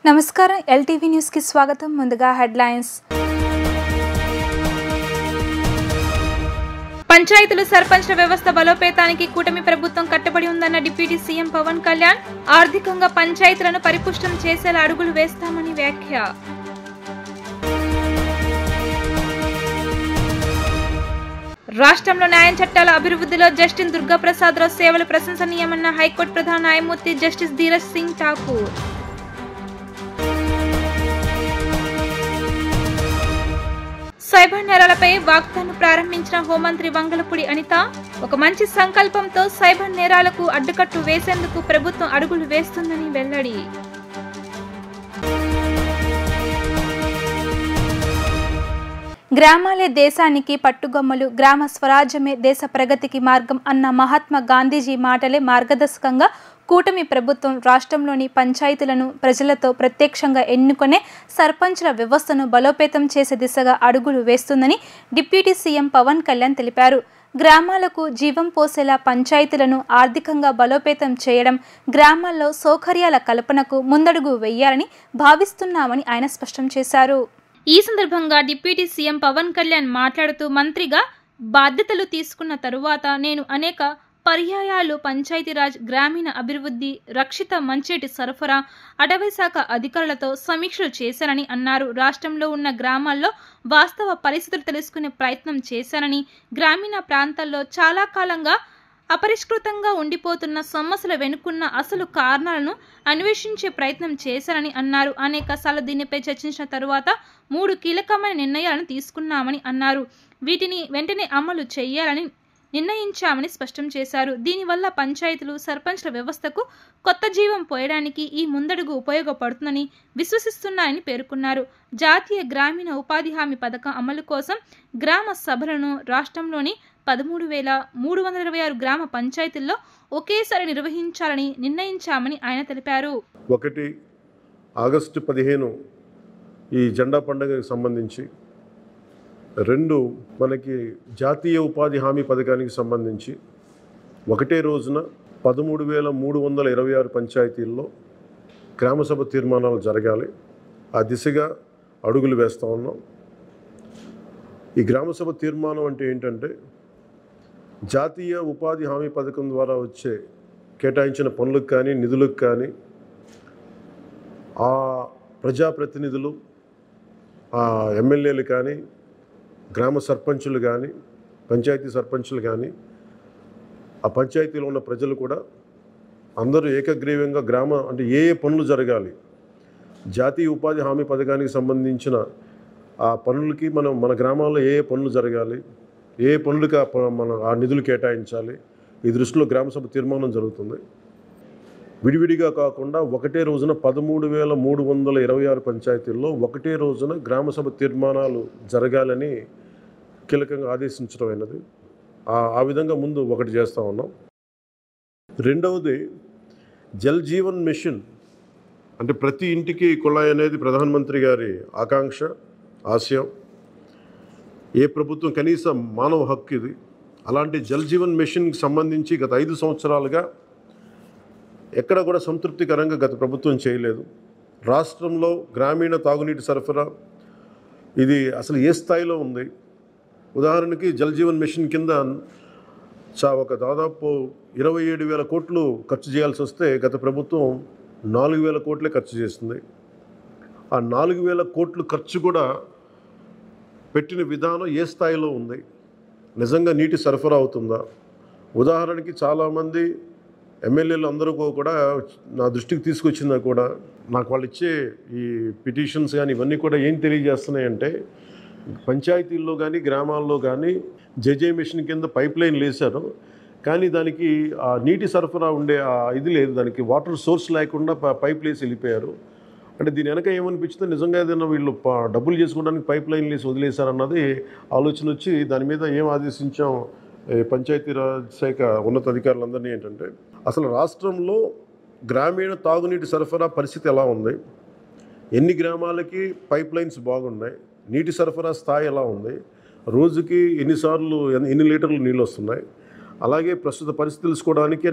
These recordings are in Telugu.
నమస్కారం ఎల్టీవీ న్యూస్ కి స్వాగతం. ముందుగా హెడ్లైన్స్. పంచాయతీలు సర్పంచ్ల వ్యవస్థ బలోపేతానికి కూటమి ప్రభుత్వం కట్టుబడి ఉందన్న డిప్యూటీ సీఎం పవన్ కళ్యాణ్. ఆర్థికంగా పంచాయతీలను పరిపుష్టం చేసేలా అడుగులు వేస్తామని వ్యాఖ్య. రాష్ట్రంలో న్యాయ చట్టాల అభివృద్ధిలో జస్టిస్ దుర్గాప్రసాద్ రావు సేవలు ప్రశంసనీయమన్న హైకోర్టు ప్రధాన న్యాయమూర్తి జస్టిస్ ధీరజ్ సింగ్ ఠాకూర్. సైబర్ నేరాలపై వాగ్దానం ప్రారంభించిన హోంమంత్రి వంగలపూడి అనిత. ఒక మంచి సంకల్పంతో సైబర్ నేరాలకు అడ్డుకట్టు వేసేందుకు ప్రభుత్వం అడుగులు వేస్తుందని వెల్లడి. గ్రామాలే దేశానికి పట్టుగొమ్మలు, గ్రామ స్వరాజ్యమే దేశ ప్రగతికి మార్గం అన్న మహాత్మా గాంధీజీ మాటలే మార్గదర్శకంగా కూటమి ప్రభుత్వం రాష్ట్రంలోని పంచాయతీలను ప్రజలతో ప్రత్యక్షంగా ఎన్నుకునే సర్పంచ్ల వ్యవస్థను బలోపేతం చేసే దిశగా అడుగులు వేస్తుందని డిప్యూటీ సీఎం పవన్ కళ్యాణ్ తెలిపారు. గ్రామాలకు జీవం పోసేలా పంచాయతీలను ఆర్థికంగా బలోపేతం చేయడం, గ్రామాల్లో సౌకర్యాల కల్పనకు ముందడుగు వేయాలని భావిస్తున్నామని ఆయన స్పష్టం చేశారు. ఈ సందర్భంగా డిప్యూటీ సీఎం పవన్ కళ్యాణ్ మాట్లాడుతూ, మంత్రిగా బాధ్యతలు తీసుకున్న తరువాత నేను అనేక పర్యాయాలు పంచాయతీరాజ్, గ్రామీణ అభివృద్ధి, రక్షిత మంచినీటి సరఫరా, అటవీ శాఖ అధికారులతో సమీక్షలు చేశారని అన్నారు. రాష్ట్రంలో ఉన్న గ్రామాల్లో వాస్తవ పరిస్థితులు తెలుసుకునే ప్రయత్నం చేశారని, గ్రామీణ ప్రాంతాల్లో చాలా కాలంగా అపరిష్కృతంగా ఉండిపోతున్న సమస్యల వెనుకున్న అసలు కారణాలను అన్వేషించే ప్రయత్నం చేశారని అన్నారు. అనేక సార్లు దీనిపై చర్చించిన తరువాత 3 కీలకమైన నిర్ణయాలను తీసుకున్నామని అన్నారు. వీటిని వెంటనే అమలు చేయాలని నిర్ణయించామని స్పష్టం చేశారు. దీనివల్ల పంచాయతీలు, సర్పంచ్ల వ్యవస్థకు కొత్త జీవం పోయడానికి ఈ ముందడుగు ఉపయోగపడుతుందని విశ్వసిస్తున్నారని పేర్కొన్నారు. జాతీయ గ్రామీణ ఉపాధి హామీ పథకం అమలు కోసం గ్రామ సభలను రాష్ట్రంలోని 13,326 గ్రామ పంచాయతీల్లో ఒకేసారి నిర్వహించాలని నిర్ణయించామని ఆయన తెలిపారు. 1 ఆగస్టు 15 ఈ జెండా పండుగకు సంబంధించి, 2 మనకి జాతీయ ఉపాధి హామీ పథకానికి సంబంధించి ఒకటే రోజున 13,326 పంచాయతీల్లో గ్రామసభ తీర్మానాలు జరగాలి. ఆ దిశగా అడుగులు వేస్తూ ఉన్నాం. ఈ గ్రామసభ తీర్మానం అంటే ఏంటంటే, జాతీయ ఉపాధి హామీ పథకం ద్వారా వచ్చే కేటాయించిన పనులకు కానీ నిధులకు కానీ ఆ ప్రజాప్రతినిధులు, ఆ ఎమ్మెల్యేలు కానీ, గ్రామ సర్పంచులు కానీ, పంచాయతీ సర్పంచులు కానీ, ఆ పంచాయతీలో ఉన్న ప్రజలు కూడా అందరూ ఏకగ్రీవంగా అంటే ఏ పనులు జరగాలి, జాతీయ ఉపాధి హామీ పథకానికి సంబంధించిన ఆ పనులకి మన గ్రామాల్లో ఏ పనులు జరగాలి, ఏ పనులకి ఆ నిధులు కేటాయించాలి, ఈ దృష్టిలో గ్రామసభ తీర్మానం జరుగుతుంది. విడివిడిగా కాకుండా ఒకటే రోజున 13,326 పంచాయతీల్లో ఒకటే రోజున గ్రామసభ తీర్మానాలు జరగాలని కీలకంగా ఆదేశించడం అయినది. ఆ విధంగా ముందు ఒకటి చేస్తూ ఉన్నాం. రెండవది జల్ జీవన్ మిషన్. అంటే ప్రతి ఇంటికి కుళాయి అనేది ప్రధానమంత్రి గారి ఆకాంక్ష, ఆశయం. ఏ ప్రభుత్వం కనీసం మానవ హక్కు ఇది. అలాంటి జల్ జీవన్ మిషన్కి సంబంధించి గత 5 సంవత్సరాలుగా ఎక్కడ కూడా సంతృప్తికరంగా గత ప్రభుత్వం చేయలేదు. రాష్ట్రంలో గ్రామీణ తాగునీటి సరఫరా ఇది అసలు ఏ స్థాయిలో ఉంది? ఉదాహరణకి జల్ జీవన్ మిషన్ కింద ఒక దాదాపు 27,000 కోట్లు ఖర్చు చేయాల్సి వస్తే గత ప్రభుత్వం 4,000 కోట్లే ఖర్చు చేస్తుంది. ఆ 4,000 కోట్లు ఖర్చు కూడా పెట్టిన విధానం ఏ స్థాయిలో ఉంది? నిజంగా నీటి సరఫరా అవుతుందా? ఉదాహరణకి చాలామంది ఎమ్మెల్యేలు అందరూ కూడా నా దృష్టికి తీసుకొచ్చినా కూడా నాకు వాళ్ళు ఇచ్చే ఈ పిటిషన్స్ కానీ ఇవన్నీ కూడా ఏం తెలియజేస్తున్నాయంటే, పంచాయతీల్లో కానీ గ్రామాల్లో కానీ జేజే మిషన్ కింద పైప్ లైన్లు వేశారు, కానీ దానికి ఆ నీటి సరఫరా ఉండే ఇది లేదు, దానికి వాటర్ సోర్స్ లేకుండా పైప్ వేసి వెళ్ళిపోయారు. అంటే దీని వెనక ఏమనిపించిందో, నిజంగా ఏదైనా వీళ్ళు డబ్బులు చేసుకోవడానికి పైప్ లైన్లు వేసి వదిలేశారన్నది ఆలోచన వచ్చి దాని మీద ఏం ఆదేశించాం పంచాయతీరాజ్ శాఖ ఉన్నతాధికారులందరినీ ఏంటంటే, అసలు రాష్ట్రంలో గ్రామీణ తాగునీటి సరఫరా పరిస్థితి ఎలా ఉంది, ఎన్ని గ్రామాలకి పైప్ లైన్స్ బాగున్నాయి, నీటి సరఫరా స్థాయి ఎలా ఉంది, రోజుకి ఎన్ని లీటర్లు నీళ్ళు వస్తున్నాయి, అలాగే ప్రస్తుత పరిస్థితి తెలుసుకోవడానికి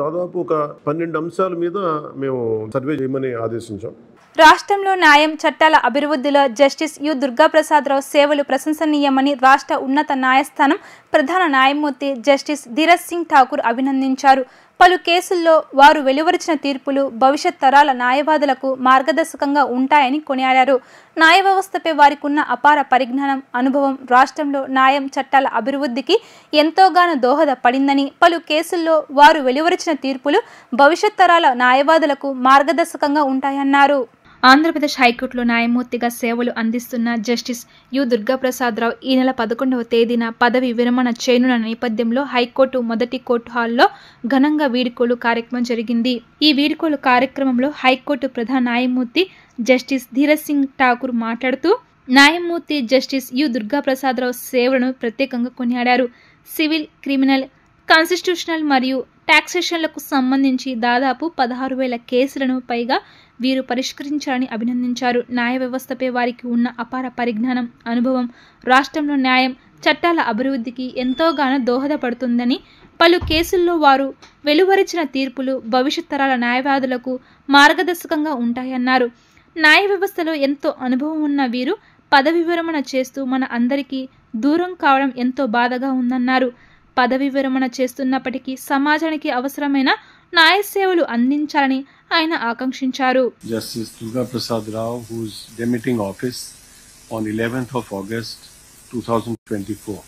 దాదాపు ఒక 12 అంశాల మీద మేము సర్వే చేయమని ఆదేశించాం. రాష్ట్రంలో న్యాయం చట్టాల అభివృద్ధిలో జస్టిస్ యు దుర్గాప్రసాదరావు సేవలు ప్రశంసనీయమని రాష్ట్ర ఉన్నత న్యాయస్థానం ప్రధాన న్యాయమూర్తి జస్టిస్ ధీరజ్ సింగ్ ఠాకూర్ అభినందించారు. పలు కేసుల్లో వారు వెలువరించిన తీర్పులు భవిష్యత్ తరాల న్యాయవాదులకు మార్గదర్శకంగా ఉంటాయని కొనియాడారు. న్యాయ వ్యవస్థపై వారికి ఉన్న అపార పరిజ్ఞానం, అనుభవం రాష్ట్రంలో న్యాయం చట్టాల అభివృద్ధికి ఎంతోగానో దోహదపడిందని, పలు కేసుల్లో వారు వెలువరించిన తీర్పులు భవిష్యత్ తరాల న్యాయవాదులకు మార్గదర్శకంగా ఉంటాయన్నారు. ఆంధ్రప్రదేశ్ హైకోర్టులో న్యాయమూర్తిగా సేవలు అందిస్తున్న జస్టిస్ యు దుర్గాప్రసాదరావు ఈ నెల 11వ తేదీన పదవి విరమణ చేయనున్న నేపథ్యంలో హైకోర్టు మొదటి కోర్టు హాల్లో ఘనంగా వీడ్కోలు కార్యక్రమం జరిగింది. ఈ వీడ్కోలు కార్యక్రమంలో హైకోర్టు ప్రధాన న్యాయమూర్తి జస్టిస్ ధీరజ్ సింగ్ ఠాకూర్ మాట్లాడుతూ న్యాయమూర్తి జస్టిస్ యు దుర్గాప్రసాదరావు సేవలను ప్రత్యేకంగా కొనియాడారు. సివిల్, క్రిమినల్, కాన్స్టిట్యూషనల్ మరియు టాక్సేషన్లకు సంబంధించి దాదాపు 16,000 కేసులను పైగా వీరు పరిష్కరించారని అభినందించారు. న్యాయ వ్యవస్థపై వారికి ఉన్న అపార పరిజ్ఞానం, అనుభవం రాష్ట్రంలో న్యాయం చట్టాల అభివృద్ధికి ఎంతోగానో దోహదపడుతుందని, పలు కేసుల్లో వారు వెలువరించిన తీర్పులు భవిష్యత్ తరాల న్యాయవాదులకు మార్గదర్శకంగా ఉంటాయన్నారు. న్యాయ వ్యవస్థలో ఎంతో అనుభవం ఉన్న వీరు పదవి విరమణ చేస్తూ మన అందరికీ దూరం కావడం ఎంతో బాధగా ఉందన్నారు. పదవి విరమణ చేస్తున్నప్పటికీ సమాజానికి అవసరమైన న్యాయ సేవలు అందించాలని ఆయన ఆకాంక్షించారు. Justice Durga Prasad Rao, who is demitting office on 11th of August 2024.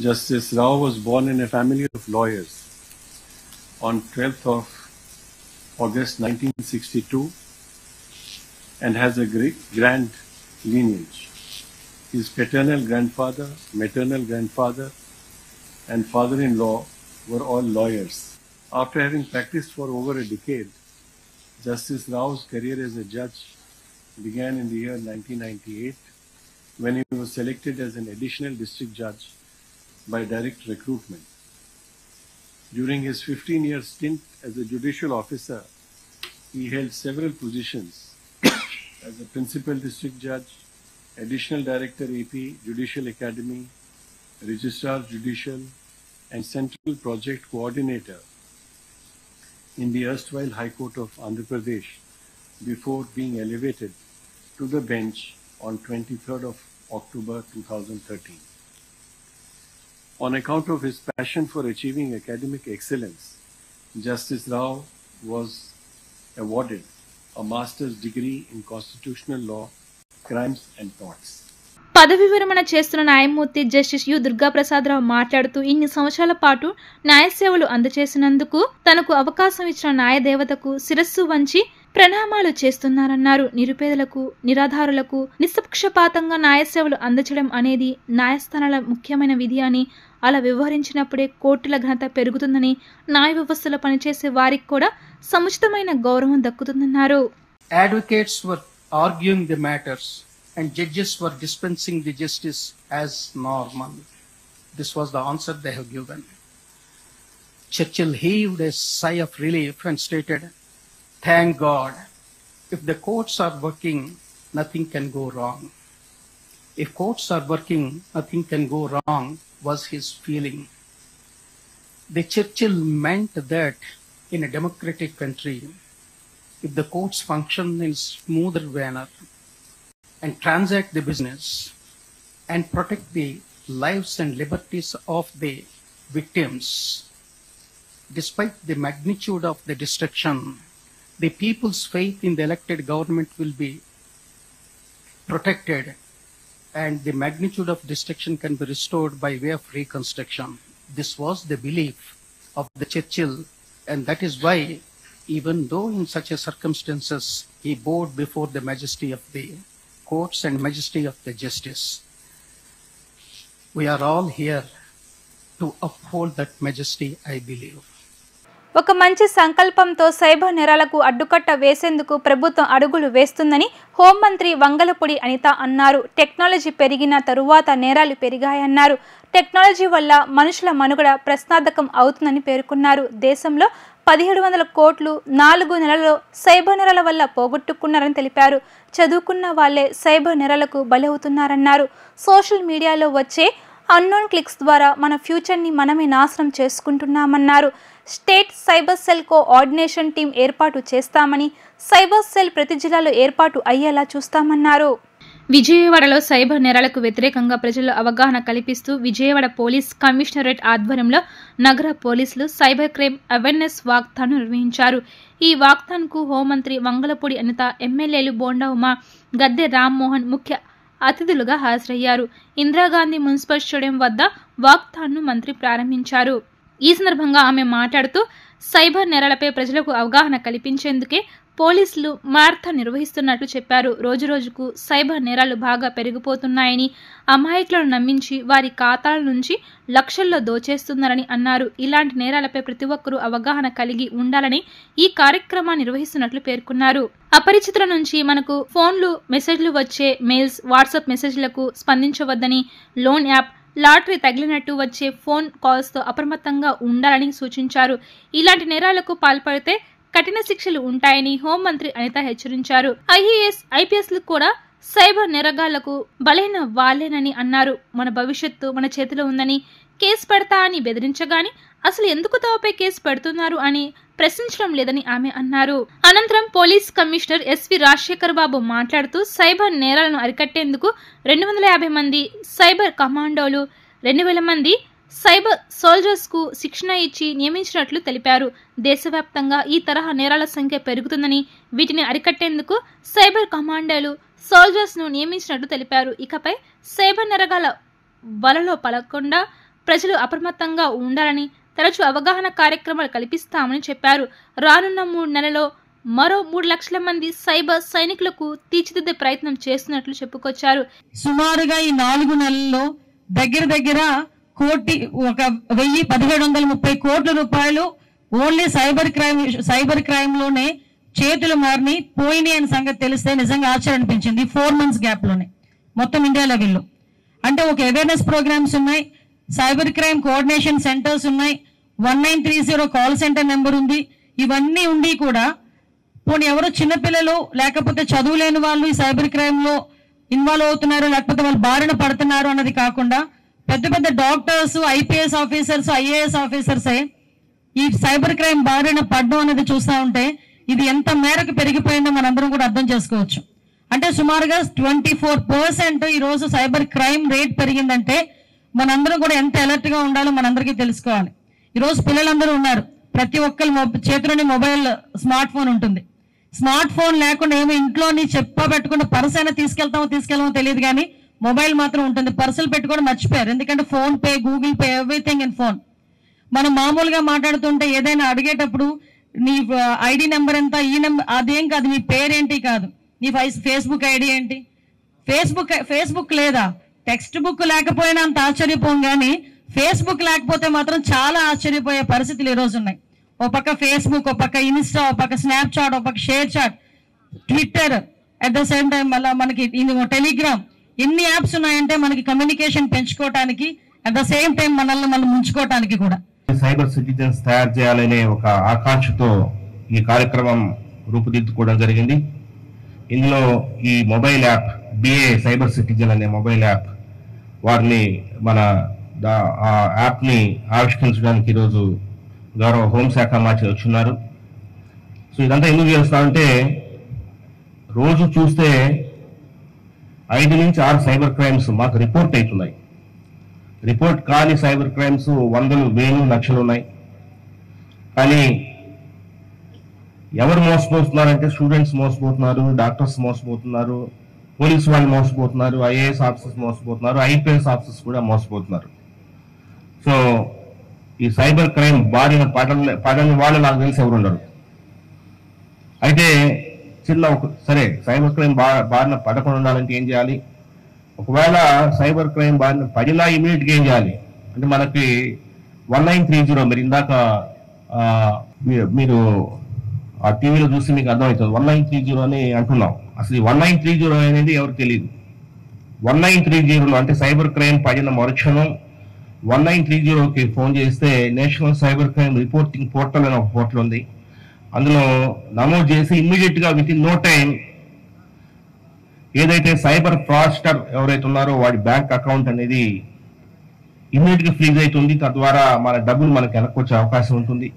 Justice Rao was born in a family of lawyers on 12th of August 1962 and has a great grand lineage. His paternal grandfather, maternal grandfather and father-in-law were all lawyers. After having practiced for over a decade, Justice Rao's career as a judge began in the year 1998 when he was selected as an additional district judge by direct recruitment. During his 15-year stint as a judicial officer, he held several positions as a principal district judge, additional director AP, Judicial Academy, registrar judicial and central project coordinator in the erstwhile High Court of Andhra Pradesh before being elevated to the bench on 23rd of October 2013. On account of his passion for achieving academic excellence, Justice Rao was awarded a master's degree in constitutional law, crimes and torts. పదవి విరమణ చేస్తున్న న్యాయమూర్తి జస్టిస్ యు దుర్గాప్రసాదరావు మాట్లాడుతూ ఇన్ని సంవత్సరాల పాటు న్యాయ సేవలు అందజేసినందుకు తనకు అవకాశం ఇచ్చిన న్యాయదేవతకు శిరస్సు వంచి ప్రణామాలు చేస్తున్నారన్నారు. నిరుపేదలకు, నిరాధారులకు నిష్పక్షపాతంగా న్యాయ సేవలు అందజేయడం అనేది న్యాయస్థానాల ముఖ్యమైన విధి అని, అలా వ్యవహరించినప్పుడే కోర్టుల ఘనత పెరుగుతుందని, న్యాయ వ్యవస్థలో పనిచేసే వారికి కూడా సముచితమైన గౌరవం దక్కుతుందన్నారు. Advocates were arguing the matters and judges were dispensing the justice as normal. This was the answer they have given. Churchill heaved a sigh of relief and stated, "Thank God, if the courts are working, nothing can go wrong." If courts are working, nothing can go wrong was his feeling. The Churchill meant that in a democratic country, if the courts function in smoother manner and transact the business and protect the lives and liberties of the victims, despite the magnitude of the destruction, the people's faith in the elected government will be protected and the magnitude of destruction can be restored by way of reconstruction. This was the belief of the Churchill, and that is why even though in such a circumstances he bowed before the majesty of the courts and majesty of the justice. We are all here to uphold that majesty, I believe. ఒక మంచి సంకల్పంతో సైబర్ నేరాలకు అడ్డుకట్ట వేసేందుకు ప్రభుత్వం అడుగులు వేస్తుందని హోంమంత్రి వంగలపూడి అనిత అన్నారు. టెక్నాలజీ పెరిగిన తరువాత నేరాలు పెరిగాయన్నారు. టెక్నాలజీ వల్ల మనుషుల మనుగడ ప్రశ్నార్థకం అవుతుందని పేర్కొన్నారు. దేశంలో 1700 కోట్లు 4 నెలల్లో సైబర్ నేరాల వల్ల పోగొట్టుకున్నారని తెలిపారు. చదువుకున్న వాళ్లే సైబర్ నేరాలకు బలవుతున్నారన్నారు. సోషల్ మీడియాలో వచ్చే అన్నోన్ క్లిక్స్ ద్వారా మన ఫ్యూచర్ని మనమే నాశనం చేసుకుంటున్నామన్నారు. State cyber cell coordination team ఏర్పాటు చేస్తామని, సైబర్ సెల్ ప్రతి జిల్లాలో ఏర్పాటు అయ్యేలా చూస్తామన్నారు. విజయవాడలో సైబర్ నేరాలకు వ్యతిరేకంగా ప్రజల్లో అవగాహన కల్పిస్తూ విజయవాడ పోలీస్ కమిషనరేట్ ఆధ్వర్యంలో నగర పోలీసులు సైబర్ క్రైమ్ అవేర్నెస్ వాక్థాన్ నిర్వహించారు. ఈ వాక్థాన్కు హోంమంత్రి వంగలపూడి అనిత, ఎమ్మెల్యేలు బోండా ఉమా, గద్దె రామ్మోహన్ ముఖ్య అతిథులుగా హాజరయ్యారు. ఇందిరాగాంధీ మున్సిపల్ స్టేడియం వద్ద వాక్థాన్ను మంత్రి ప్రారంభించారు. ఈ సందర్భంగా ఆమె మాట్లాడుతూ సైబర్ నేరాలపై ప్రజలకు అవగాహన కల్పించేందుకే పోలీసులు మారథాన్ నిర్వహిస్తున్నట్లు చెప్పారు. రోజురోజుకు సైబర్ నేరాలు బాగా పెరిగిపోతున్నాయని, అమాయకులను నమ్మించి వారి ఖాతాల నుంచి లక్షల్లో దోచేస్తున్నారని అన్నారు. ఇలాంటి నేరాలపై ప్రతి ఒక్కరూ అవగాహన కలిగి ఉండాలని ఈ కార్యక్రమాన్ని నిర్వహిస్తున్నట్లు పేర్కొన్నారు. అపరిచితుల నుంచి మనకు ఫోన్లు, మెసేజ్లు వచ్చే మెయిల్స్, వాట్సాప్ మెసేజ్లకు స్పందించవద్దని, లోన్ యాప్, లాటరీ తగిలినట్టు వచ్చే ఫోన్ కాల్స్తో అప్రమత్తంగా ఉండాలని సూచించారు. ఇలాంటి నేరాలకు పాల్పడితే కఠిన శిక్షలు ఉంటాయని హోంమంత్రి అనిత హెచ్చరించారు. ఐఏఎస్, ఐపీఎస్లు కూడా సైబర్ నేరగాళ్లకు బలైన వాళ్లేనని అన్నారు. మన భవిష్యత్తు మన చేతిలో ఉందని, కేసు పెడతా అని బెదిరించగాని అసలు ఎందుకు తమపై కేసు పెడుతున్నారు అని ప్రశ్నించడం లేదని ఆమె అన్నారు. అనంతరం పోలీస్ కమిషనర్ ఎస్వి రాజశేఖర్ బాబు మాట్లాడుతూ సైబర్ నేరాలను అరికట్టేందుకు 250 మంది సైబర్ కమాండోలు, 2000 మంది సైబర్ సోల్జర్స్ కు శిక్షణ ఇచ్చి నియమించినట్లు తెలిపారు. దేశవ్యాప్తంగా ఈ తరహా నేరాల సంఖ్య పెరుగుతుందని, వీటిని అరికట్టేందుకు సైబర్ కమాండోలు, సోల్జర్స్ ను నియమించినట్లు తెలిపారు. ఇకపై సైబర్ నేరగాల వలలో పడకుండా ప్రజలు అప్రమత్తంగా ఉండాలని, తరచూ అవగాహన కార్యక్రమాలు కల్పిస్తామని చెప్పారు. రానున్న 3 నెలల్లో మరో 3 లక్షల మంది సైబర్ సైనికులకు తీర్చిదిద్దే ప్రయత్నం చేస్తున్నట్లు చెప్పుకొచ్చారు. సుమారుగా ఈ 4 నెలల్లో దగ్గర 1,1730 కోట్ల రూపాయలు ఓన్లీ సైబర్ క్రైమ్ లోనే చేతులు మారిని పోయినాయి అనే సంగతి తెలిస్తే నిజంగా ఆశ్చర్యం అనిపించింది. 4 months గ్యాప్ లోనే మొత్తం ఇండియా లెవెల్లో. అంటే ఒక అవేర్నెస్ ప్రోగ్రామ్స్ ఉన్నాయి, సైబర్ క్రైమ్ కోఆర్డినేషన్ సెంటర్స్ ఉన్నాయి, 1930 కాల్ సెంటర్ నెంబర్ ఉంది. ఇవన్నీ ఉండి కూడా పోనీ ఎవరో చిన్నపిల్లలు లేకపోతే చదువు లేని వాళ్ళు ఈ సైబర్ క్రైమ్ లో ఇన్వాల్వ్ అవుతున్నారు, లేకపోతే వాళ్ళు బారిన పడుతున్నారు అన్నది కాకుండా పెద్ద పెద్ద డాక్టర్స్, ఐపీఎస్ ఆఫీసర్స్, ఐఏఎస్ ఆఫీసర్సే ఈ సైబర్ క్రైమ్ బారిన పడడం అనేది చూస్తూ ఉంటే ఇది ఎంత మేరకు పెరిగిపోయిందో మనందరం కూడా అర్థం చేసుకోవచ్చు. అంటే సుమారుగా 24% ఈ రోజు సైబర్ క్రైమ్ రేట్ పెరిగిందంటే మనందరం కూడా ఎంత అలర్ట్ గా ఉండాలో మనందరికీ తెలుసుకోవాలి. ఈ రోజు పిల్లలందరూ ఉన్నారు, ప్రతి ఒక్కరి చేతిలోని మొబైల్, స్మార్ట్ ఫోన్ ఉంటుంది. స్మార్ట్ ఫోన్ లేకుండా ఏమో ఇంట్లోని పెట్టుకుంటే పర్స్ అయినా తీసుకెళ్ళమో తెలియదు కానీ మొబైల్ మాత్రం ఉంటుంది. పర్సులు పెట్టుకొని మర్చిపోయారు, ఎందుకంటే phone pay, Google pay, everything in phone. మనం మామూలుగా మాట్లాడుతుంటే ఏదైనా అడిగేటప్పుడు నీ ఐడి నెంబర్ ఎంత, ఈ నెంబర్ అదేం కాదు, నీ పేరేంటి కాదు, నీ ఫేస్బుక్ ఐడి ఏంటి, ఫేస్బుక్ లేదా, టెక్స్ట్ బుక్ లేకపోయినా అంత ఆశ్చర్యపోం కానీ ఫేస్బుక్ లేకపోతే మాత్రం చాలా ఆశ్చర్యపోయే పరిస్థితులు ఈ రోజు ఉన్నాయి. ఒక పక్క ఫేస్బుక్, ఒక పక్క ఇన్స్టా, ఒక పక్క స్నాప్చాట్, ఒక పక్క ShareChat, Twitter, at the same time మళ్ళీ మనకి టెలిగ్రామ్, ఎన్ని యాప్స్ ఉన్నాయంటే మనకి కమ్యూనికేషన్ పెంచుకోవటానికి, అట్ ద సేమ్ టైం మనల్ని మనం ముంచుకోవటానికి కూడా. సైబర్ సిటిజన్స్ తయారు చేయాలనే ఒక ఆకాంక్షతో ఈ కార్యక్రమం రూపుదిద్దుకోవడం జరిగింది. ఇందులో ఈ mobile app, be a cyber citizen అనే మొబైల్ యాప్, వారిని మన ఆ యాప్ని ఆవిష్కరించడానికి ఈరోజు గౌరవ హోంశాఖ మంత్రి వచ్చున్నారు. సో ఇదంతా ఎందుకు చేస్తామంటే రోజు చూస్తే 5 నుంచి 6 సైబర్ క్రైమ్స్ మాకు రిపోర్ట్ అవుతున్నాయి. రిపోర్ట్ కాని సైబర్ క్రైమ్స్ 100, 1000, లక్షలు ఉన్నాయి. కానీ ఎవరు మోసపోతున్నారంటే స్టూడెంట్స్ మోసపోతున్నారు, డాక్టర్స్ మోసపోతున్నారు, పోలీసు వాళ్ళు మోసపోతున్నారు, ఐఏఎస్ ఆఫీసర్స్ మోసపోతున్నారు, ఐపీఎస్ ఆఫీసర్స్ కూడా మోసపోతున్నారు. సో ఈ సైబర్ క్రైమ్ బారిన పడని వాళ్ళు నాకు తెలిసి ఎవరు ఉండరు. అయితే సరే సైబర్ క్రైమ్ బారిన పడకుండా ఉండాలంటే ఏం చేయాలి? ఒకవేళ సైబర్ క్రైమ్ బారిన పడినా ఇమీడియట్గా ఏం చేయాలి అంటే మనకి 1930, మీరు ఇందాక మీరు ఆ టీవీలో చూసి మీకు అర్థమవుతుంది 1930 అని అంటున్నాం. అసలు 1930 అనేది ఎవరికి తెలియదు. 1930లో అంటే సైబర్ క్రైమ్ పడిన మరుక్షణం 1930కి ఫోన్ చేస్తే national cyber crime reporting portal అని ఒక పోర్టల్ ఉంది. అందులో నమోదు చేసి ఇమ్మీడియట్ గా విత్ ఇన్ నో టైం ఏదైతే సైబర్ ఫ్రాడ్స్టర్ ఎవరైతే ఉన్నారో వాడి బ్యాంక్ అకౌంట్ అనేది ఇమీడియట్ గా ఫ్రీజ్ అవుతుంది. తద్వారా మన డబ్బులు మనకు వెనక్కొచ్చే అవకాశం ఉంటుంది.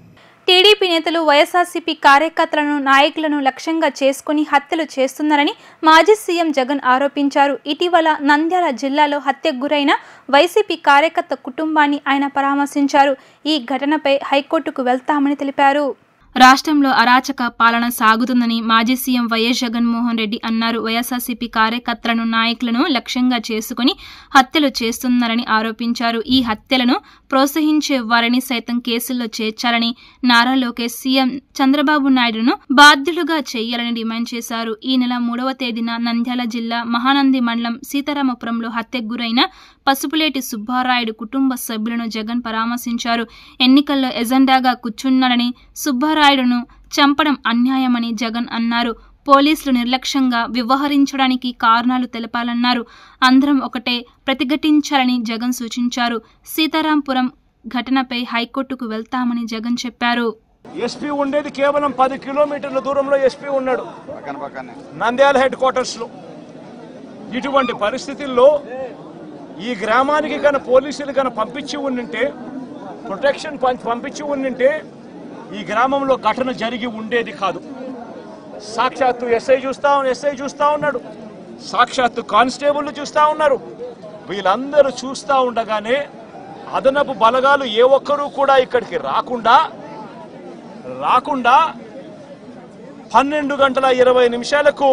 టీడీపీ నేతలు వైఎస్ఆర్సీపీ కార్యకర్తలను నాయకులను లక్ష్యంగా చేసుకుని హత్యలు చేస్తున్నారని మాజీ సీఎం జగన్ ఆరోపించారు. ఇటీవల నంద్యాల జిల్లాలో హత్యకు గురైన వైసీపీ కార్యకర్త కుటుంబాన్ని ఆయన పరామర్శించారు. ఈ ఘటనపై హైకోర్టుకు వెళ్తామని తెలిపారు. రాష్ట్రంలో అరాచక పాలన సాగుతుందని మాజీ సీఎం వైఎస్ జగన్మోహన్ రెడ్డి అన్నారు. వైఎస్ఆర్సీపీ కార్యకర్తలను నాయకులను లక్ష్యంగా చేసుకుని హత్యలు చేస్తున్నారని ఆరోపించారు. ఈ హత్యలను ప్రోత్సహించే వారిని సైతం కేసుల్లో చేర్చాలని, నారా లోకేష్ సీఎం చంద్రబాబు నాయుడును బాధ్యులుగా చేయాలని డిమాండ్ చేశారు. ఈ నెల 3వ తేదీన నంద్యాల జిల్లా మహానంది మండలం సీతారామపురంలో హత్యకు గురైన పసుపులేటి సుబ్బారాయుడు కుటుంబ సభ్యులను జగన్ పరామర్శించారు. ఎన్నికల్లో ఎజెండాగా కూర్చున్నాడని, సుబ్బారాయుడును చంపడం అన్యాయమని జగన్ అన్నారు. పోలీసులు నిర్లక్ష్యంగా వ్యవహరించడానికి కారణాలు తెలపాలన్నారు. అందరం ఒకటే ప్రతిఘటించాలని జగన్ సూచించారు. సీతారాంపురం ఘటనపై హైకోర్టుకు వెళ్తామని జగన్ చెప్పారు. ఎస్పీ ఉండేది కేవలం 10 కిలోమీటర్ల దూరంలో ఎస్పీ ఉన్నాడు నంద్యాల హెడ్ క్వార్టర్స్ లో. ఇటువంటి పరిస్థితుల్లో ఈ గ్రామానికి కన పోలీసులు కన పంపించి ఉండింటే, ప్రొటెక్షన్ పంపించి ఉండింటే ఈ గ్రామంలో ఘటన జరిగి ఉండేది కాదు. సాక్షాత్తు ఎస్ఐ చూస్తా ఉన్నాడు, సాక్షాత్తు కానిస్టేబుల్ చూస్తా ఉన్నారు. వీళ్ళందరూ చూస్తా ఉండగానే అదనపు బలగాలు ఏ ఒక్కరూ కూడా ఇక్కడికి రాకుండా 12:20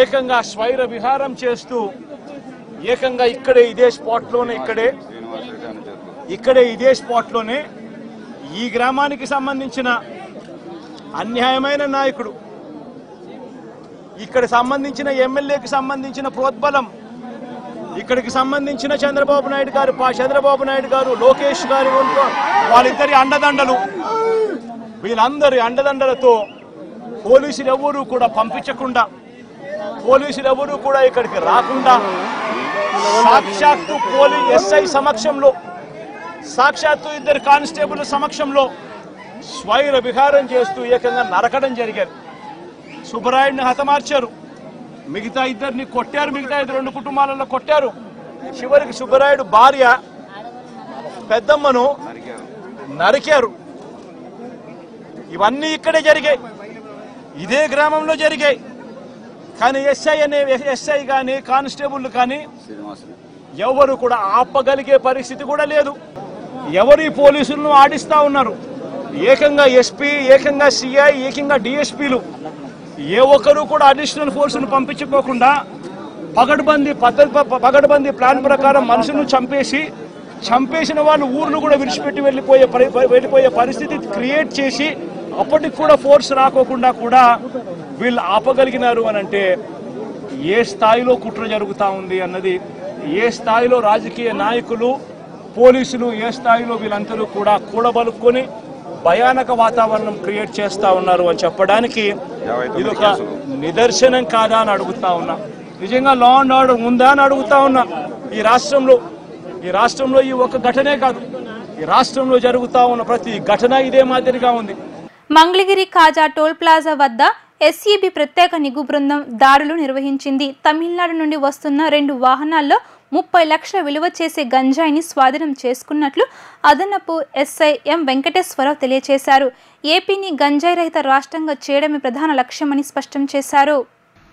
ఏకంగా స్వైర విహారం చేస్తూ ఏకంగా ఇక్కడే ఇదే స్పాట్లోనే ఈ గ్రామానికి సంబంధించిన అన్యాయమైన నాయకుడు, ఇక్కడ సంబంధించిన ఎమ్మెల్యేకి సంబంధించిన ప్రోద్బలం, ఇక్కడికి సంబంధించిన చంద్రబాబు నాయుడు గారు లోకేష్ గారు వాళ్ళిద్దరి అండదండలు, వీళ్ళందరి అండదండలతో పోలీసులు ఎవరూ కూడా పంపించకుండా, పోలీసులు ఎవరూ కూడా ఇక్కడికి రాకుండా సాక్షాత్తు ఎస్ఐ సమక్షంలో, సాక్షాత్తు ఇద్దరు కానిస్టేబుల్ సమక్షంలో స్వైర విహారం చేస్తూ ఏకంగా నరకడం జరిగారు. సుబ్బరాయుడిని హతమార్చారు, మిగతా ఇద్దరిని కొట్టారు, మిగతా 2 కుటుంబాలలో కొట్టారు. చివరికి సుబ్బరాయుడు భార్య పెద్దమ్మను నరికారు. ఇవన్నీ ఇక్కడే జరిగాయి, ఇదే గ్రామంలో జరిగాయి. కానీ ఎస్ఐ కానీ కానిస్టేబుల్ కానీ ఎవరు కూడా ఆపగలిగే పరిస్థితి కూడా లేదు. ఎవరు ఈ పోలీసులను ఆడిస్తా ఉన్నారు. ఏకంగా ఎస్పీ, ఏకంగా సిఐ, ఏకంగా డిఎస్పీలు ఏ ఒక్కరు కూడా అడిషనల్ ఫోర్సును పంపించుకోకుండా పగడ్బందీ ప్లాన్ ప్రకారం మనుషులను చంపేసిన వాళ్ళు ఊర్లు కూడా విడిచిపెట్టి వెళ్ళిపోయే పరిస్థితి క్రియేట్ చేసి అప్పటికి కూడా ఫోర్స్ రాకోకుండా కూడా వీళ్ళు ఆపగలిగినారు అని అంటే ఏ స్థాయిలో కుట్ర జరుగుతూ ఉంది అన్నది, ఏ స్థాయిలో రాజకీయ నాయకులు, పోలీసులు ఏ స్థాయిలో వీళ్ళందరూ కూడా కూడబలుక్కొని భయానక వాతావరణం క్రియేట్ చేస్తూ ఉన్నారు అని చెప్పడానికి ఇదొక నిదర్శనం కాదా అని అడుగుతా ఉన్నా. నిజంగా లా అండ్ ఆర్డర్ ఉందా అని అడుగుతా ఉన్నా. ఈ రాష్ట్రంలో ఈ ఒక్క ఘటనే కాదు, ఈ రాష్ట్రంలో జరుగుతూ ఉన్న ప్రతి ఘటన ఇదే మాదిరిగా ఉంది. మంగళగిరి కాజా టోల్ ప్లాజా వద్ద ఎస్ఈబి ప్రత్యేక నిఘు బృందం దాడులు నిర్వహించింది. తమిళనాడు నుండి వస్తున్న 2 వాహనాల్లో 30 లక్షల విలువ చేసే గంజాయిని స్వాధీనం చేసుకున్నట్లు అదనపు ఎస్ఐ ఎం వెంకటేశ్వరరావు తెలియజేశారు. ఏపీని గంజాయి రహిత రాష్ట్రంగా చేయడమే ప్రధాన లక్ష్యమని స్పష్టం చేశారు.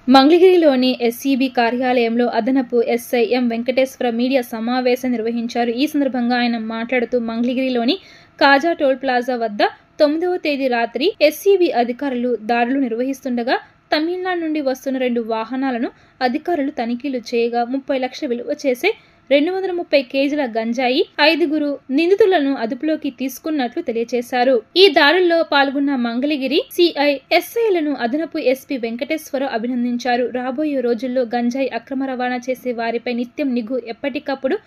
మంగళగిరిలోని ఎస్ఈబి కార్యాలయంలో అదనపు ఎస్ఐ ఎం వెంకటేశ్వర మీడియా సమావేశం నిర్వహించారు. ఈ సందర్భంగా ఆయన మాట్లాడుతూ మంగళగిరిలోని కాజా టోల్ ప్లాజా వద్ద 9వ తేదీ రాత్రి ఎస్ఈబి అధికారులు దాడులు నిర్వహిస్తుండగా తమిళనాడు నుండి వస్తున్న 2 వాహనాలను అధికారులు తనిఖీలు చేయగా 30 లక్షల విలువ చేసే 230 కేజీల గంజాయి 5 నిందితులను అదుపులోకి తీసుకున్నట్లు తెలియజేశారు. ఈ దాడుల్లో పాల్గొన్న మంగళగిరి సిఐ ఎస్ఐలను అదనపు ఎస్పీ వెంకటేశ్వరరావు అభినందించారు. రాబోయే రోజుల్లో గంజాయి అక్రమ రవాణా చేసే వారిపై నిత్యం నిఘు ఎప్పటికప్పుడు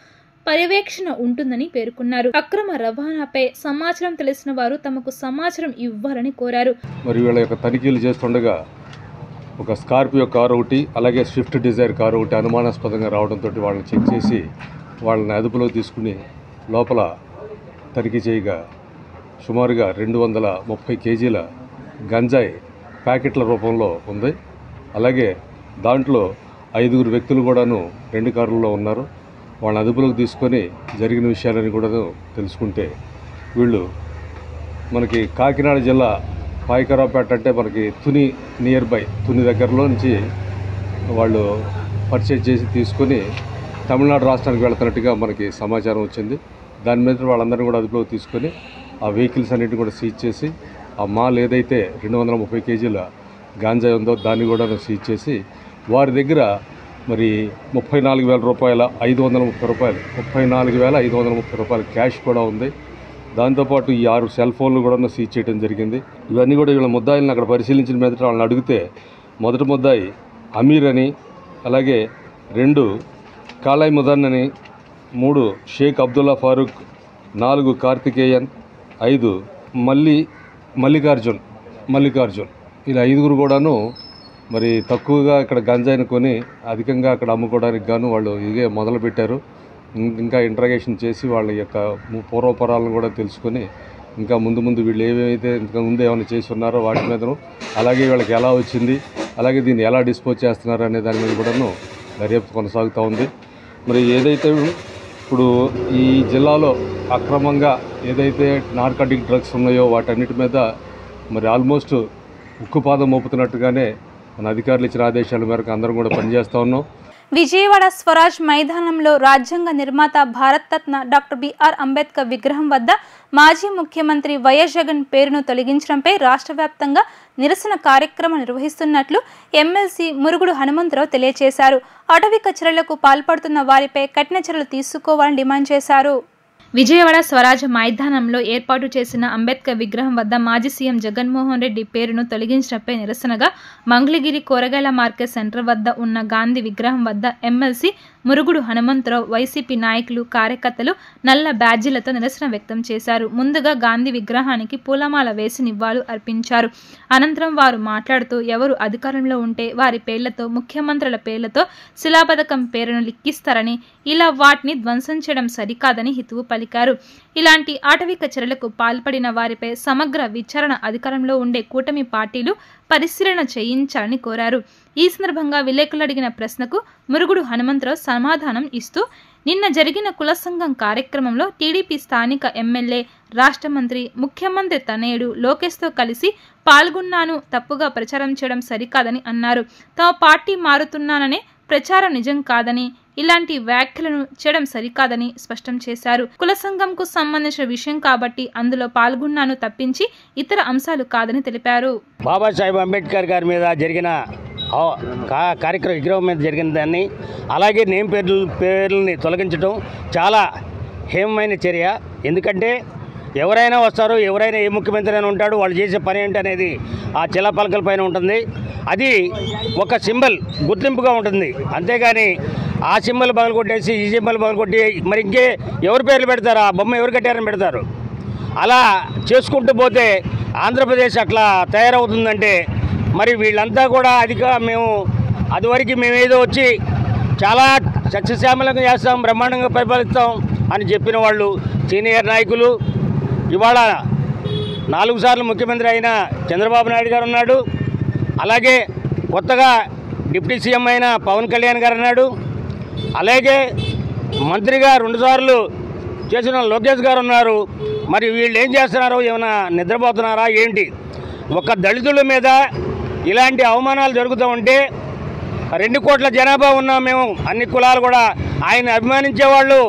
పర్యవేక్షణ ఉంటుందని పేర్కొన్నారు. అక్రమ రవాణాపై సమాచారం తెలిసిన వారు తమకు సమాచారం ఇవ్వాలని కోరారు. మరి వీళ్ళ యొక్క తనిఖీలు చేస్తుండగా ఒక స్కార్పియో కారు ఒకటి, అలాగే స్విఫ్ట్ డిజైర్ కారు ఒకటి అనుమానాస్పదంగా రావడంతో వాళ్ళని చెక్ చేసి వాళ్ళని అదుపులో తీసుకుని లోపల తనిఖీ చేయగా సుమారుగా 230 కేజీల గంజాయి ప్యాకెట్ల రూపంలో ఉంది. అలాగే దాంట్లో 5 వ్యక్తులు కూడాను 2 కార్లలో ఉన్నారు. వాళ్ళ అదుపులోకి తీసుకొని జరిగిన విషయాలని కూడా తెలుసుకుంటే వీళ్ళు మనకి కాకినాడ జిల్లా పాయకరావుపేట అంటే మనకి తుని నియర్ బై తుని దగ్గరలో నుంచి వాళ్ళు పర్చేజ్ చేసి తీసుకొని తమిళనాడు రాష్ట్రానికి వెళ్తున్నట్టుగా మనకి సమాచారం వచ్చింది. దాని మీద వాళ్ళందరినీ కూడా అదుపులోకి తీసుకొని ఆ వెహికల్స్ అన్నిటిని కూడా సీజ్ చేసి ఆ మాల్ ఏదైతే 230 కేజీల గాంజా ఉందో దాన్ని కూడా సీజ్ చేసి వారి దగ్గర మరి 34,000 రూపాయల 530 రూపాయలు 34,530 రూపాయల క్యాష్ కూడా ఉంది. దాంతోపాటు ఈ 6 సెల్ ఫోన్లు కూడా సీజ్ చేయడం జరిగింది. ఇవన్నీ కూడా వీళ్ళ ముద్దాయిలను అక్కడ పరిశీలించిన మీద వాళ్ళని అడిగితే మొదటి ముద్దాయి అమీర్ అని, అలాగే 2 కాలాయ్ ముదన్ అని, 3 షేక్ అబ్దుల్లా ఫారూక్, 4 కార్తికేయన్, 5 మల్లికార్జున్ ఇలా 5గురు కూడాను మరి తక్కువగా ఇక్కడ గంజాయిని కొని అధికంగా అక్కడ అమ్ముకోవడానికి గాను వాళ్ళు ఇదే మొదలుపెట్టారు. ఇంకా ఇంట్రాగేషన్ చేసి వాళ్ళ యొక్క పూర్వపరాలను కూడా తెలుసుకొని ఇంకా ముందు వీళ్ళు ఏవైతే ఇంతకుముందు ఏమైనా చేసి ఉన్నారో వాటి మీదను, అలాగే వీళ్ళకి ఎలా వచ్చింది, అలాగే దీన్ని ఎలా డిస్పోజ్ చేస్తున్నారు అనే దాని మీద కూడాను దర్యాప్తు కొనసాగుతూ ఉంది. మరి ఏదైతే ఇప్పుడు ఈ జిల్లాలో అక్రమంగా ఏదైతే నార్కాటిక్ డ్రగ్స్ ఉన్నాయో వాటన్నిటి మీద మరి ఆల్మోస్ట్ ఉక్కుపాదం మోపుతున్నట్టుగానే మన అధికారులు ఇచ్చిన ఆదేశాల మేరకు అందరం కూడా పనిచేస్తూ ఉన్నాం. విజయవాడ స్వరాజ్ మైదానంలో రాజ్యాంగ నిర్మాత భారతరత్న డాక్టర్ బిఆర్ అంబేద్కర్ విగ్రహం వద్ద మాజీ ముఖ్యమంత్రి వైఎస్ జగన్ పేరును తొలగించడంపై రాష్ట్ర వ్యాప్తంగా నిరసన కార్యక్రమం నిర్వహిస్తున్నట్లు ఎమ్మెల్సీ మురుగుడు హనుమంతరావు తెలియజేశారు. అటవిక చర్యలకు పాల్పడుతున్న వారిపై కఠిన చర్యలు తీసుకోవాలని డిమాండ్ చేశారు. విజయవాడ స్వరాజ్ మైదానంలో ఏర్పాటు చేసిన అంబేద్కర్ విగ్రహం వద్ద మాజీ సీఎం జగన్మోహన్ రెడ్డి పేరును తొలగించడంపై నిరసనగా మంగళగిరి కూరగాయల మార్కెట్ సెంటర్ వద్ద ఉన్న గాంధీ విగ్రహం వద్ద ఎమ్మెల్సీ మురుగుడు హనుమంతరావు, వైసీపీ నాయకులు, కార్యకర్తలు నల్ల బ్యాడ్జీలతో నిరసన వ్యక్తం చేశారు. ముందుగా గాంధీ విగ్రహానికి పూలమాల వేసి నివాళులు అర్పించారు. అనంతరం వారు మాట్లాడుతూ ఎవరు అధికారంలో ఉంటే వారి పేర్లతో, ముఖ్యమంత్రుల పేర్లతో శిలాపథకం పేరును లిఖిస్తారని, ఇలా వాటిని ధ్వంసం చేయడం సరికాదని హితవు పలికారు. ఇలాంటి ఆటవిక చర్యలకు పాల్పడిన వారిపై సమగ్ర విచారణ అధికారంలో ఉండే కూటమి పార్టీలు పరిశీలన చేయించాలని కోరారు. ఈ సందర్భంగా విలేకరులు అడిగిన ప్రశ్నకు మురుగుడు హనుమంతరావు సమాధానం ఇస్తూ, నిన్న జరిగిన కుల సంఘం కార్యక్రమంలో టీడీపీ స్థానిక ఎమ్మెల్యే, రాష్ట్ర మంత్రి, ముఖ్యమంత్రి తనయుడు లోకేష్తో కలిసి పాల్గొన్నాను, తప్పుగా ప్రచారం చేయడం సరికాదని అన్నారు. తమ పార్టీ మారుతున్నాననే ప్రచారం నిజం కాదని, ఇలాంటి వ్యాఖ్యలను చేయడం సరికాదని స్పష్టం చేశారు. కుల సంఘంకు సంబంధించిన విషయం కాబట్టి అందులో పాల్గొన్నాను తప్పించి ఇతర అంశాలు కాదని తెలిపారు. బాబాసాహెబ్ అంబేద్కర్ గారి మీద జరిగిన కార్యక్రమ విగ్రహం మీద జరిగిన దాన్ని, అలాగే నేమ్ పేర్లని తొలగించడం చాలా హేమమైన చర్య. ఎందుకంటే ఎవరైనా వస్తారు, ఎవరైనా ఏ ముఖ్యమంత్రి అయినా ఉంటాడు, వాళ్ళు చేసే పని ఏంటి అనేది ఆ చిలపలకల పైన ఉంటుంది. అది ఒక సింబల్, గుర్తింపుగా ఉంటుంది. అంతేగాని ఆ సింబల్ పగలగొట్టేసి ఈ సింబల్ పగలగొట్టి మరి ఇంకే ఎవరి పేర్లు పెడతారు, ఆ బొమ్మ ఎవరు కట్టారని పెడతారు. అలా చేసుకుంటూ పోతే ఆంధ్రప్రదేశ్ అట్లా తయారవుతుందంటే మరి వీళ్ళంతా కూడా మేము అదివరకు మేమేదో వచ్చి చాలా సస్యశ్యామలంగా చేస్తాం, బ్రహ్మాండంగా పరిపాలిస్తాం అని చెప్పిన వాళ్ళు సీనియర్ నాయకులు. ఇవాళ 4 సార్లు ముఖ్యమంత్రి అయిన చంద్రబాబు నాయుడు గారు ఉన్నాడు. అలాగే కొత్తగా డిప్యూటీ సీఎం అయిన పవన్ కళ్యాణ్ గారు ఉన్నాడు. అలాగే మంత్రిగా 2 సార్లు చేసిన లోకేష్ గారు ఉన్నారు. మరి వీళ్ళు ఏం చేస్తున్నారో, ఏమైనా నిద్రపోతున్నారా ఏంటి? ఒక దళితుల మీద ఇలాంటి అవమానాలు జరుగుతూ ఉంటే 2 కోట్ల జనాభా ఉన్నాం మేము, అన్ని కులాలు కూడా ఆయన అభిమానించేవాళ్ళు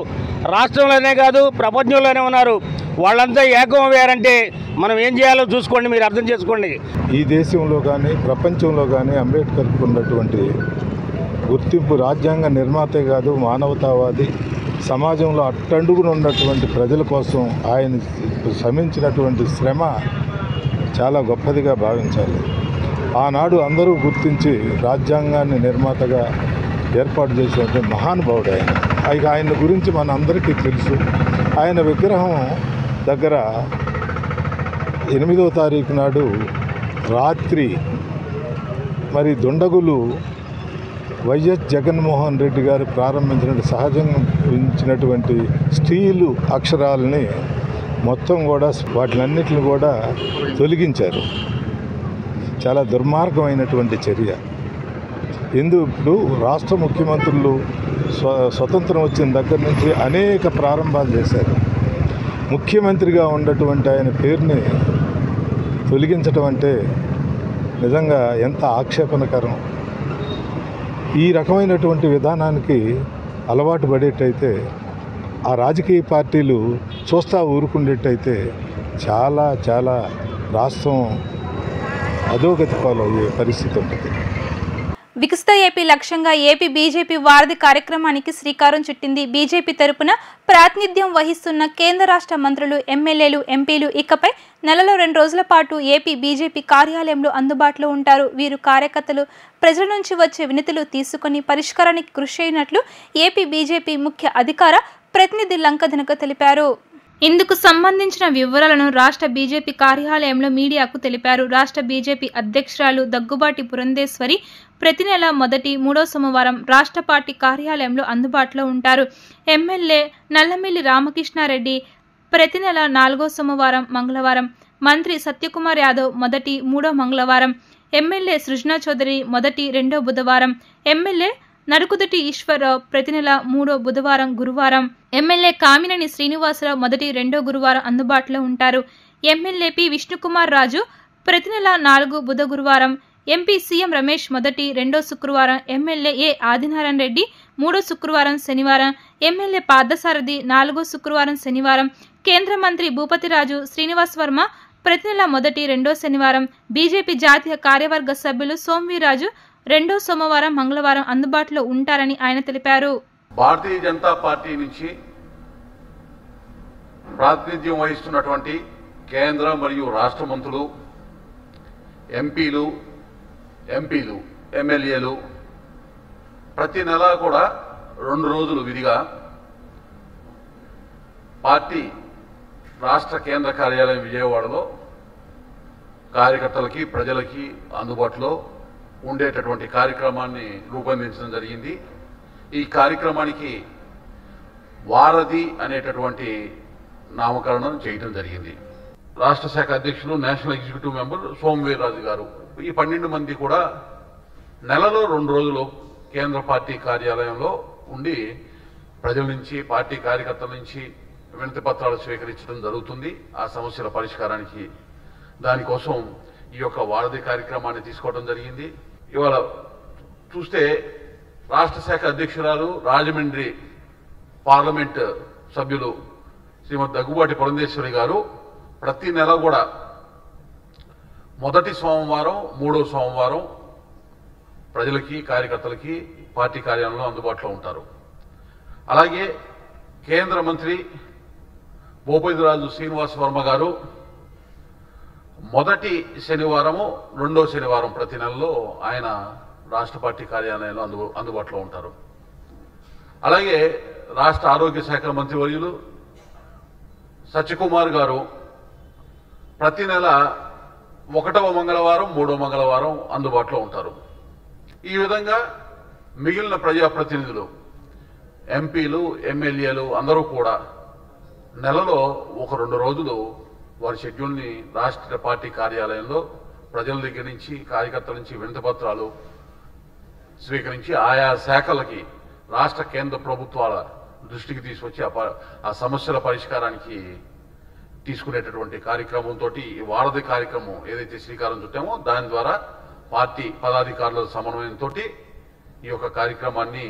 రాష్ట్రంలోనే కాదు ప్రపంచంలోనే ఉన్నారు. వాళ్ళంతా ఏకం అయ్యారంటే మనం ఏం చేయాలో చూసుకోండి, మీరు అర్థం చేసుకోండి. ఈ దేశంలో కానీ ప్రపంచంలో కానీ అంబేద్కర్కు ఉన్నటువంటి గుర్తింపు రాజ్యాంగ నిర్మాతే కాదు, మానవతావాది, సమాజంలో అట్టడుగున ఉన్నటువంటి ప్రజల కోసం ఆయన శ్రమించినటువంటి శ్రమ చాలా గొప్పదిగా భావించాలి. ఆనాడు అందరూ గుర్తించి రాజ్యాంగాన్ని నిర్మాతగా ఏర్పాటు చేసినటువంటి మహానుభావుడు ఆయన. ఆయన గురించి మన అందరికీ తెలుసు. ఆయన విగ్రహం దగ్గర 8వ తారీఖు నాడు రాత్రి మరి దుండగులు వైఎస్ జగన్మోహన్ రెడ్డి గారు ప్రారంభించినటువంటి స్టీలు అక్షరాలని మొత్తం కూడా వాటిలన్నిటిని కూడా తొలగించారు. చాలా దుర్మార్గమైనటువంటి చర్య. ఇప్పుడు రాష్ట్ర ముఖ్యమంత్రులు స్వతంత్రం వచ్చిన దగ్గర నుంచి అనేక ప్రారంభాలు చేశారు. ముఖ్యమంత్రిగా ఉన్నటువంటి ఆయన పేరుని తొలగించడం అంటే నిజంగా ఎంత ఆక్షేపణకరం. ఈ రకమైనటువంటి విధానానికి అలవాటు పడేటైతే, ఆ రాజకీయ పార్టీలు చూస్తా ఊరుకుండేటైతే చాలా చాలా రాష్ట్రం అధోగతి పాలయ్యే పరిస్థితి ఉంటుంది. వికసిత ఏపీ లక్ష్యంగా ఏపీ బీజేపీ వారధి కార్యక్రమానికి శ్రీకారం చుట్టింది. బీజేపీ తరపున ప్రాతినిధ్యం వహిస్తున్న కేంద్ర రాష్ట్ర మంత్రులు, ఎమ్మెల్యేలు, ఎంపీలు ఇకపై నెలలో 2 రోజుల పాటు ఏపీ బీజేపీ కార్యాలయంలో అందుబాటులో ఉంటారు. వీరు కార్యకర్తలు ప్రజల నుంచి వచ్చే వినతులు తీసుకుని పరిష్కారానికి కృషి చేయనట్లు ఏపీ బీజేపీ ముఖ్య అధికార ప్రతినిధి లంకదినక తెలిపారు. ఇందుకు సంబంధించిన వివరాలను రాష్ట్ర బీజేపీ కార్యాలయంలో మీడియాకు తెలిపారు. రాష్ట్ర బీజేపీ అధ్యక్షురాలు దగ్గుబాటి పురంధేశ్వరి ప్రతి నెల మొదటి, 3వ సోమవారం రాష్ట్ర పార్టీ కార్యాలయంలో అందుబాటులో ఉంటారు. ఎమ్మెల్యే నల్లమిల్లి రామకృష్ణారెడ్డి ప్రతి నెల 4వ సోమవారం, మంగళవారం, మంత్రి సత్యకుమార్ యాదవ్ మొదటి, 3వ మంగళవారం, ఎమ్మెల్యే సృజనా చౌదరి మొదటి, 2వ బుధవారం, ఎమ్మెల్యే నడుకుదుటి ఈశ్వరరావు ప్రతి నెల 3వ బుధవారం, గురువారం, ఎమ్మెల్యే కామినేని శ్రీనివాసరావు మొదటి, 2వ గురువారం అందుబాటులో ఉంటారు. ఎమ్మెల్యే పి విష్ణుకుమార్ రాజు ప్రతి నెల 4 బుధ గురువారం, ఎంపీ సీఎం రమేష్ మొదటి, 2వ శుక్రవారం, ఎమ్మెల్యే ఏ ఆదినారాయణ రెడ్డి 3వ శుక్రవారం శనివారం, ఎమ్మెల్యే పార్థసారథి 4వ శుక్రవారం శనివారం, కేంద్ర మంత్రి భూపతిరాజు శ్రీనివాస్ వర్మ ప్రతి నెల మొదటి, 2వ శనివారం, బీజేపీ జాతీయ కార్యవర్గ సభ్యులు సోమవీరాజు 2వ సోమవారం, మంగళవారం అందుబాటులో ఉంటారని ఆయన తెలిపారు. భారతీయ జనతా పార్టీ నుంచి ప్రాతినిధ్యం వహిస్తున్నటువంటి కేంద్ర మరియు రాష్ట్ర మంత్రులు, ఎంపీలు, ఎమ్మెల్యేలు ప్రతి నెల కూడా 2 రోజులు విధిగా పార్టీ రాష్ట్ర కేంద్ర కార్యాలయం విజయవాడలో కార్యకర్తలకి, ప్రజలకి అందుబాటులో ఉండేటటువంటి కార్యక్రమాన్ని రూపొందించడం జరిగింది. ఈ కార్యక్రమానికి వారధి అనేటటువంటి నామకరణం చేయడం జరిగింది. రాష్ట్ర శాఖ అధ్యక్షులు, నేషనల్ ఎగ్జిక్యూటివ్ మెంబర్ సోమవీర్రాజు గారు ఈ 12 మంది కూడా నెలలో 2 రోజులు కేంద్ర పార్టీ కార్యాలయంలో ఉండి ప్రజల నుంచి, పార్టీ కార్యకర్తల నుంచి వినతి పత్రాలు స్వీకరించడం జరుగుతుంది. ఆ సమస్యల పరిష్కారానికి దానికోసం ఈ యొక్క వారధి కార్యక్రమాన్ని తీసుకోవడం జరిగింది. ఇవాళ చూస్తే రాష్ట్ర శాఖ అధ్యక్షురాలు, రాజమండ్రి పార్లమెంట్ సభ్యులు శ్రీమతి దగ్గుబాటి పురంధేశ్వరి గారు ప్రతి నెల కూడా మొదటి సోమవారం, 3వ సోమవారం ప్రజలకి, కార్యకర్తలకి పార్టీ కార్యాలయంలో అందుబాటులో ఉంటారు. అలాగే కేంద్ర మంత్రి భూపతిరాజు శ్రీనివాస్ వర్మ గారు మొదటి శనివారము, 2వ శనివారం ప్రతి నెలలో ఆయన రాష్ట్ర పార్టీ కార్యాలయంలో అందుబాటులో ఉంటారు. అలాగే రాష్ట్ర ఆరోగ్య శాఖ మంత్రివర్యులు సత్యకుమార్ గారు ప్రతి నెల 1వ మంగళవారం, 3వ మంగళవారం అందుబాటులో ఉంటారు. ఈ విధంగా మిగిలిన ప్రజాప్రతినిధులు, ఎంపీలు, ఎమ్మెల్యేలు అందరూ కూడా నెలలో 1-2 రోజులు వారి షెడ్యూల్ని రాష్ట్ర పార్టీ కార్యాలయంలో ప్రజల దగ్గర నుంచి, కార్యకర్తల నుంచి వినతి పత్రాలు స్వీకరించి ఆయా శాఖలకి రాష్ట్ర కేంద్ర ప్రభుత్వాల దృష్టికి తీసుకొచ్చి ఆ సమస్యల పరిష్కారానికి తీసుకునేటటువంటి కార్యక్రమంతో ఈ వారధి కార్యక్రమం ఏదైతే శ్రీకారం చుట్టామో దాని ద్వారా పార్టీ పదాధికారుల సమన్వయంతో ఈ యొక్క కార్యక్రమాన్ని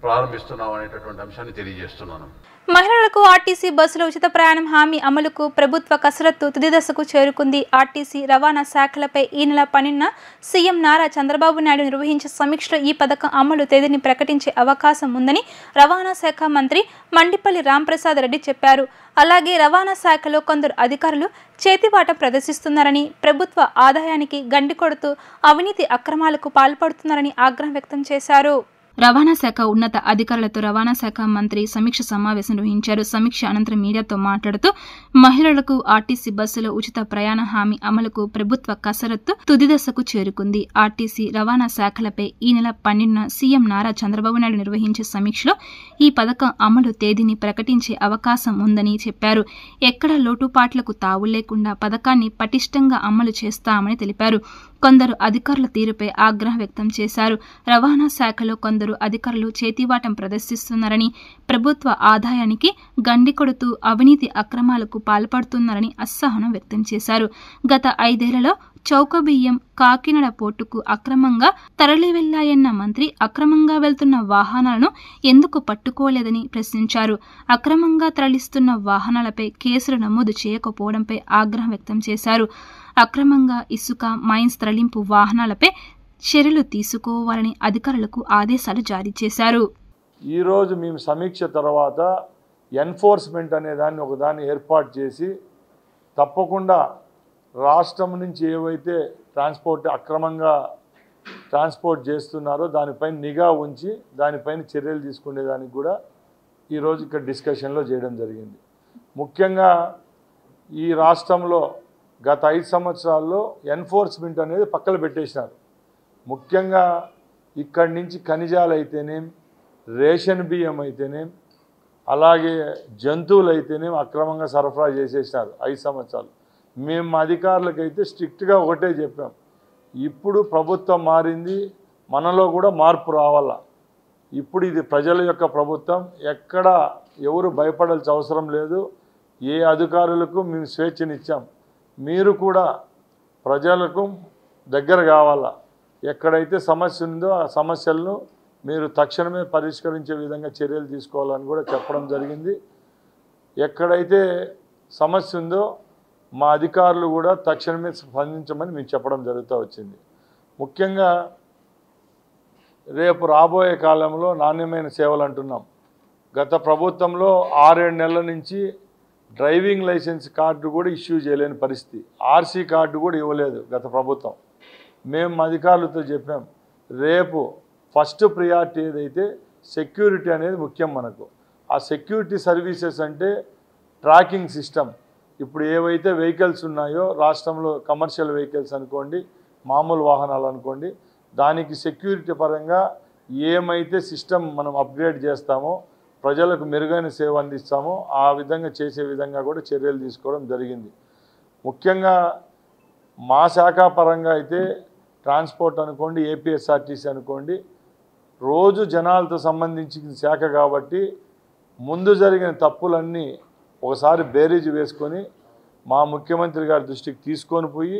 ప్రారంభిస్తున్నాం అనేటటువంటి అంశాన్ని తెలియజేస్తున్నాను. మహిళలకు ఆర్టీసీ బస్సులో ఉచిత ప్రయాణం హామీ అమలుకు ప్రభుత్వ కసరత్తు తుది దశకు చేరుకుంది. ఆర్టీసీ రవాణా శాఖలపై ఈ నెల 12న సీఎం నారా చంద్రబాబు నాయుడు నిర్వహించే సమీక్షలో ఈ పథకం అమలు తేదీని ప్రకటించే అవకాశం ఉందని రవాణా శాఖ మంత్రి మండిపల్లి రాంప్రసాద్ రెడ్డి చెప్పారు. అలాగే రవాణా శాఖలో కొందరు అధికారులు చేతివాటం ప్రదర్శిస్తున్నారని, ప్రభుత్వ ఆదాయానికి గండి కొడుతూ అవినీతి అక్రమాలకు పాల్పడుతున్నారని ఆగ్రహం వ్యక్తం చేశారు. రవాణా శాఖ ఉన్నత అధికారులతో రవాణా శాఖ మంత్రి సమీక్ష సమావేశం నిర్వహించారు. సమీక్ష అనంతరం మీడియాతో మాట్లాడుతూ మహిళలకు ఆర్టీసీ బస్సులో ఉచిత ప్రయాణ హామీ అమలుకు ప్రభుత్వ కసరత్తు తుది దశకు చేరుకుంది. ఆర్టీసీ రవాణా శాఖలపై ఈ నెల 12న సీఎం నారా చంద్రబాబు నాయుడు నిర్వహించే సమీక్షలో ఈ పథకం అమలు తేదీని ప్రకటించే అవకాశం ఉందని చెప్పారు. ఎక్కడా లోటుపాట్లకు తావు లేకుండా పథకాన్ని పటిష్టంగా అమలు చేస్తామని తెలిపారు. కొందరు అధికారుల తీరుపై ఆగ్రహం వ్యక్తం చేశారు. రవాణా శాఖలో కొందరు అధికారులు చేతివాటం ప్రదర్శిస్తున్నారని, ప్రభుత్వ ఆదాయానికి గండి కొడుతూ అవినీతి అక్రమాలకు పాల్పడుతున్నారని అసహనం వ్యక్తం చేశారు. గత 5 ఏళ్లలో చౌకబియ్యం కాకినాడ పోర్టుకు అక్రమంగా తరలి వెళ్లాయన్న మంత్రి అక్రమంగా వెళ్తున్న వాహనాలను ఎందుకు పట్టుకోలేదని ప్రశ్నించారు. అక్రమంగా తరలిస్తున్న వాహనాలపై కేసులు నమోదు చేయకపోవడంపై ఆగ్రహం వ్యక్తం చేశారు. అక్రమంగా ఇసుక, మైన్స్ తరలింపు వాహనాలపై చర్యలు తీసుకోవాలని అధికారులకు ఆదేశాలు జారీ చేశారు. ఈరోజు మేము సమీక్ష తర్వాత ఎన్ఫోర్స్మెంట్ అనే దాన్ని ఒకదాన్ని ఏర్పాటు చేసి తప్పకుండా రాష్ట్రం నుంచి ఏవైతే అక్రమంగా ట్రాన్స్పోర్ట్ చేస్తున్నారో దానిపైన నిఘా ఉంచి దానిపైన చర్యలు తీసుకునేదానికి కూడా ఈరోజు ఇక్కడ డిస్కషన్లో చేయడం జరిగింది. ముఖ్యంగా ఈ రాష్ట్రంలో గత 5 సంవత్సరాల్లో ఎన్ఫోర్స్మెంట్ అనేది పక్కన పెట్టేసినారు. ముఖ్యంగా ఇక్కడి నుంచి ఖనిజాలు అయితేనేం, రేషన్ బియ్యం అయితేనేం, అలాగే జంతువులు అయితేనేం అక్రమంగా సరఫరా చేసేసినారు 5 సంవత్సరాలు. మేము అధికారులకైతే స్ట్రిక్ట్గా ఒకటే చెప్పాం, ఇప్పుడు ప్రభుత్వం మారింది, మనలో కూడా మార్పు రావాలా. ఇప్పుడు ఇది ప్రజల యొక్క ప్రభుత్వం, ఎక్కడ ఎవరు భయపడాల్సిన అవసరం లేదు. ఏ అధికారులకు మేము స్వేచ్ఛనిచ్చాం, మీరు కూడా ప్రజలకు దగ్గర కావాలా. ఎక్కడైతే సమస్య ఉందో ఆ సమస్యలను మీరు తక్షణమే పరిష్కరించే విధంగా చర్యలు తీసుకోవాలని కూడా చెప్పడం జరిగింది. ఎక్కడైతే సమస్య ఉందో మా అధికారులు కూడా తక్షణమే స్పందించమని మేము చెప్పడం జరుగుతూ వచ్చింది. ముఖ్యంగా రేపు రాబోయే కాలంలో నాణ్యమైన సేవలు అంటున్నాం. గత ప్రభుత్వంలో 6-7 నెలల నుంచి డ్రైవింగ్ లైసెన్స్ కార్డు కూడా ఇష్యూ చేయలేని పరిస్థితి, ఆర్సీ కార్డు కూడా ఇవ్వలేదు గత ప్రభుత్వం. మేము అధికారులతో చెప్పాం, రేపు ఫస్ట్ ప్రియారిటీ ఏదైతే సెక్యూరిటీ అనేది ముఖ్యం మనకు. ఆ సెక్యూరిటీ సర్వీసెస్ అంటే ట్రాకింగ్ సిస్టమ్. ఇప్పుడు ఏవైతే వెహికల్స్ ఉన్నాయో రాష్ట్రంలో, కమర్షియల్ వెహికల్స్ అనుకోండి, మామూలు వాహనాలు అనుకోండి, దానికి సెక్యూరిటీ పరంగా ఏమైతే సిస్టమ్ మనం అప్గ్రేడ్ చేస్తామో, ప్రజలకు మెరుగైన సేవ అందిస్తామో ఆ విధంగా చేసే విధంగా కూడా చర్యలు తీసుకోవడం జరిగింది. ముఖ్యంగా మా శాఖ పరంగా అయితే ట్రాన్స్పోర్ట్ అనుకోండి, ఏపీఎస్ఆర్టీసీ అనుకోండి, రోజు జనాలతో సంబంధించిన శాఖ కాబట్టి ముందు జరిగిన తప్పులన్నీ ఒకసారి బేరీజు వేసుకొని మా ముఖ్యమంత్రి గారి దృష్టికి తీసుకొని పోయి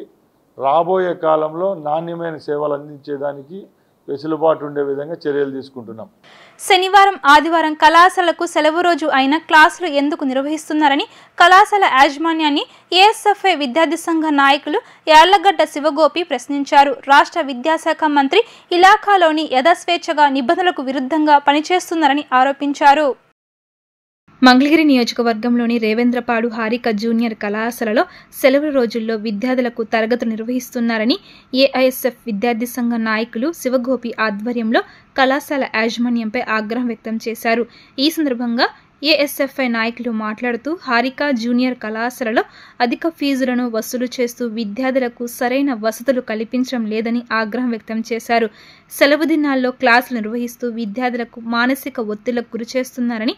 రాబోయే కాలంలో నాణ్యమైన సేవలు అందించేదానికి వెసులుబాటు ఉండే విధంగా చర్యలు తీసుకుంటున్నాం. శనివారం, ఆదివారం కళాశాలకు సెలవు రోజు అయిన క్లాసులు ఎందుకు నిర్వహిస్తున్నారని కళాశాల యాజమాన్యాన్ని ఏఎస్ఎఫ్ఐ విద్యార్థి సంఘ నాయకులు యాళ్లగడ్డ శివగోపి ప్రశ్నించారు. రాష్ట్ర విద్యాశాఖ మంత్రి ఇలాఖాలోని యథాస్వేచ్ఛగా నిబంధనలకు విరుద్ధంగా పనిచేస్తున్నారని ఆరోపించారు. మంగళగిరి నియోజకవర్గంలోని రేవేంద్రపాడు హారిక జూనియర్ కళాశాలలో సెలవు రోజుల్లో విద్యార్థులకు తరగతులు నిర్వహిస్తున్నారని ఏఐఎస్ఎఫ్ విద్యార్థి సంఘ నాయకులు శివగోపి ఆధ్వర్యంలో కళాశాల యాజమాన్యంపై ఆగ్రహం వ్యక్తం చేశారు. ఈ సందర్భంగా ఏఎస్ఎఫ్ఐ నాయకులు మాట్లాడుతూ హారిక జూనియర్ కళాశాలలో అధిక ఫీజులను వసూలు చేస్తూ విద్యార్థులకు సరైన వసతులు కల్పించడం లేదని ఆగ్రహం వ్యక్తం చేశారు. సెలవు దినాల్లో క్లాసులు నిర్వహిస్తూ విద్యార్థులకు మానసిక ఒత్తిళ్లకు గురిచేస్తున్నారని